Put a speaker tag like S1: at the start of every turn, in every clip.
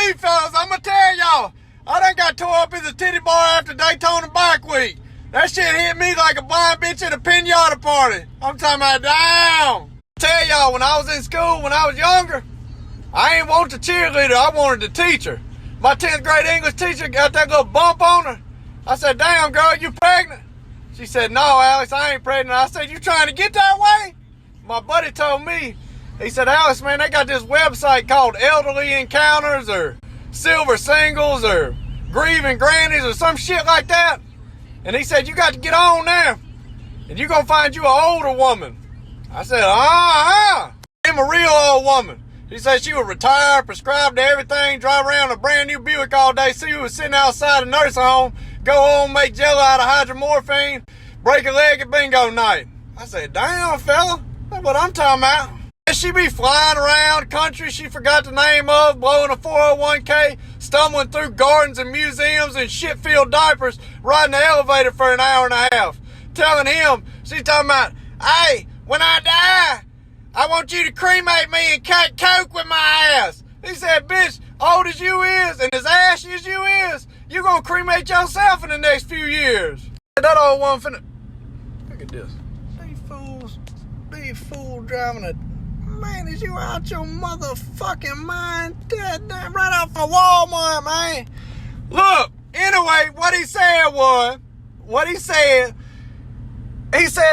S1: me, fellas. I'm gonna tell y'all. I done got tore up as a titty boy after Daytona Bike Week. That shit hit me like a blind bitch at a pinata party. I'm talking about damn. Tell y'all, when I was in school, when I was younger, I ain't want the cheerleader, I wanted the teacher. My 10th grade English teacher got that little bump on her. I said, damn girl, you pregnant? She said, no, Alex, I ain't pregnant. I said, you trying to get that way? My buddy told me, he said, Alex, man, they got this website called Elderly Encounters or Silver Singles or Grieving Grannies or some shit like that. And he said, you got to get on there and you gonna find you an older woman. I said, I'm a real old woman. He said she was retired, prescribed to everything, drive around a brand new Buick all day, see who was sitting outside a nursing home, go home, make jello out of hydromorphine, break a leg at bingo night. I said, damn, fella, that's what I'm talking about. She be flying around country she forgot the name of, blowing a 401k, stumbling through gardens and museums and shit-filled diapers, riding the elevator for an hour and a half, telling him, she's talking about, hey, when I die, I want you to cremate me and cut coke with my ass. He said, bitch, old as you is and as ashy as you is, you gonna cremate yourself in the next few years. That old one finna... Look at this. These fools driving a... Man, is you out your motherfucking mind? Damn, right off of Walmart, man. Look, anyway, what he said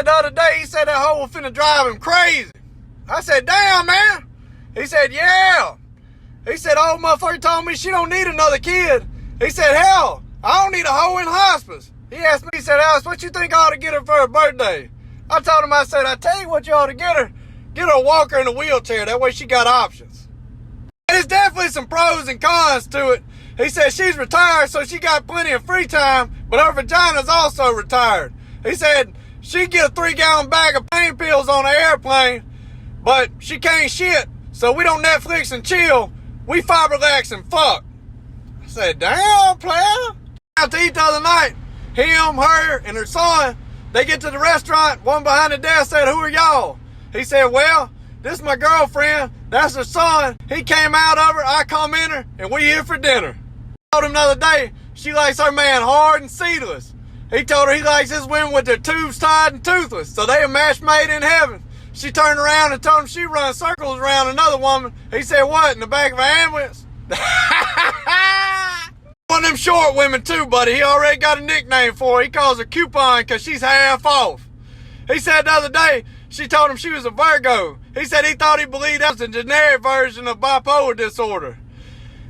S1: the other day, he said that hoe was finna drive him crazy. I said, damn, man. He said, yeah. He said, old motherfucker told me she don't need another kid. He said, hell, I don't need a hoe in hospice. He asked me, he said, Alice, what you think I ought to get her for her birthday? I told him, I said, I tell you what you ought to get her. Get her a walker in a wheelchair. That way she got options. There's definitely some pros and cons to it. He said she's retired, so she got plenty of free time, but her vagina's also retired. He said she get a 3-gallon bag of pain pills on an airplane, but she can't shit, so we don't Netflix and chill. We fiberlax and fuck. I said, damn, player. Out to eat the other night. Him, her, and her son, they get to the restaurant. One behind the desk said, who are y'all? He said, well, this is my girlfriend. That's her son. He came out of her. I come in her, and we here for dinner. I told him the other day, she likes her man hard and seedless. He told her he likes his women with their tubes tied and toothless, so they a match made in heaven. She turned around and told him she run circles around another woman. He said, what, in the back of an ambulance? One of them short women too, buddy. He already got a nickname for her. He calls her Coupon because she's half off. He said the other day, she told him she was a Virgo. He said he thought he believed that was a generic version of bipolar disorder.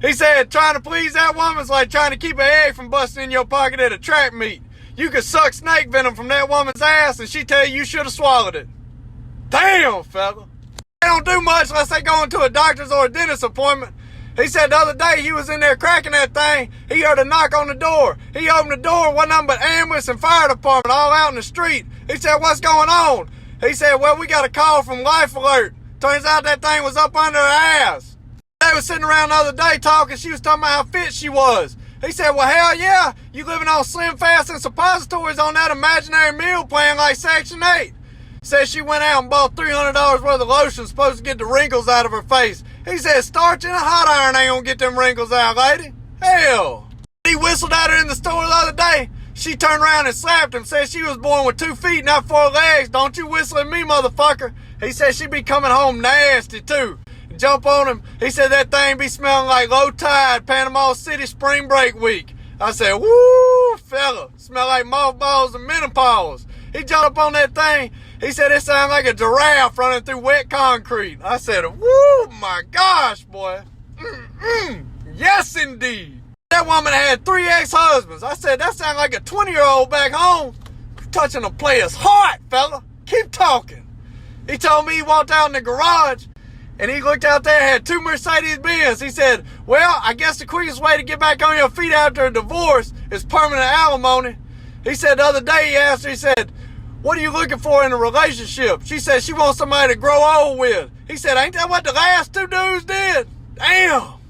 S1: He said trying to please that woman's like trying to keep an egg from busting in your pocket at a track meet. You could suck snake venom from that woman's ass and she tell you should have swallowed it. Damn, fella. They don't do much unless they go into a doctor's or a dentist appointment. He said the other day he was in there cracking that thing. He heard a knock on the door. He opened the door, wasn't nothing but ambulance and fire department all out in the street. He said, what's going on? He said, well, we got a call from Life Alert. Turns out that thing was up under her ass. They was sitting around the other day talking. She was talking about how fit she was. He said, well, hell yeah. You living on Slim Fast and suppositories on that imaginary meal plan like Section 8. Said she went out and bought $300 worth of lotion supposed to get the wrinkles out of her face. He said, starch in a hot iron ain't gonna get them wrinkles out, lady. Hell. He whistled at her in the store the other day. She turned around and slapped him, said she was born with 2 feet, not 4 legs. Don't you whistle at me, motherfucker. He said she be coming home nasty, too. Jump on him. He said that thing be smelling like low tide, Panama City spring break week. I said, woo, fella. Smell like mothballs and menopause. He jumped up on that thing. He said it sounded like a giraffe running through wet concrete. I said, woo, my gosh, boy. Yes, indeed. That woman had 3 ex-husbands. I said, that sounds like a 20-year-old back home. Touching a player's heart, fella. Keep talking. He told me he walked out in the garage, and he looked out there and had 2 Mercedes-Benz. He said, well, I guess the quickest way to get back on your feet after a divorce is permanent alimony. He said the other day, he asked her, he said, what are you looking for in a relationship? She said she wants somebody to grow old with. He said, ain't that what the last 2 dudes did? Damn.